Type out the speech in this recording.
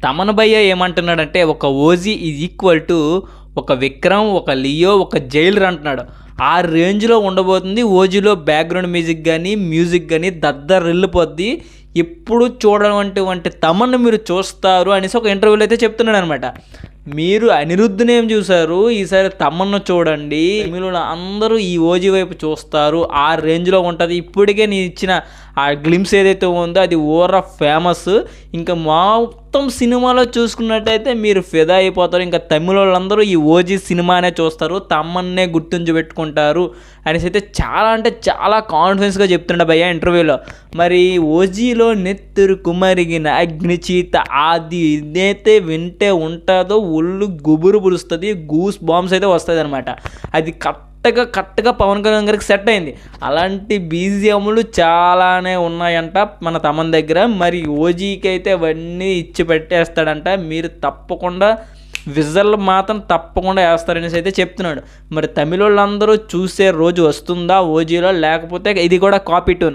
తమన్ భయ్య ఏమంటున్నాడంటే ఒక ఓజీ ఈజ్ ఈక్వల్ టు ఒక విక్రమ్, ఒక లియో, ఒక జైలర్ అంటున్నాడు. ఆ రేంజ్లో ఉండబోతుంది ఓజీలో బ్యాక్గ్రౌండ్ మ్యూజిక్ కానీ దద్దరిల్లిపోద్ది. ఎప్పుడు చూడటువంటి తమన్ను మీరు చూస్తారు అనేసి ఒక ఇంటర్వ్యూలో అయితే చెప్తున్నాడు అనమాట. మీరు అనిరుద్ధ్ని ఏం చూసారు, ఈసారి తమన్ను చూడండి. మీరు అందరూ ఈ ఓజీ వైపు చూస్తారు. ఆ రేంజ్లో ఉంటుంది. ఇప్పటికే నేను ఇచ్చిన ఆ గ్లిమ్స్ ఏదైతే ఉందో అది ఓవర్ ఫేమస్. ఇంకా మొత్తం సినిమాలో చూసుకున్నట్టయితే మీరు ఫిదా అయిపోతారు. ఇంకా తమిళ వాళ్ళందరూ ఈ ఓజీ సినిమానే చూస్తారు, తమన్నే గుర్తుంచి పెట్టుకుంటారు అనేసి అయితే చాలా అంటే చాలా కాన్ఫిడెన్స్గా చెప్తుండే భయ్య ఇంటర్వ్యూలో. మరి ఓజీలో నెత్తురు కుమరిగిన అగ్నిచీత అది ఇదైతే వింటే ఉంటుందో ఒళ్ళు గుబురు పులుస్తుంది, గూస్ బాంబ్స్ అయితే వస్తుంది అనమాట. అది కరెక్ట్గా పవన్ కళ్యాణ్ గారికి సెట్ అయింది. అలాంటి బీజిఎంలు చాలానే ఉన్నాయంట మన తమన్ దగ్గర. మరి ఓజీకి అయితే అవన్నీ ఇచ్చి పెట్టేస్తాడంట. మీరు తప్పకుండా విజువల్ మాత్రం తప్పకుండా వేస్తారనేసి అయితే చెప్తున్నాడు. మరి తమిళ వాళ్ళందరూ చూసే రోజు వస్తుందా ఓజీలో, లేకపోతే ఇది కూడా కాపీ టూన్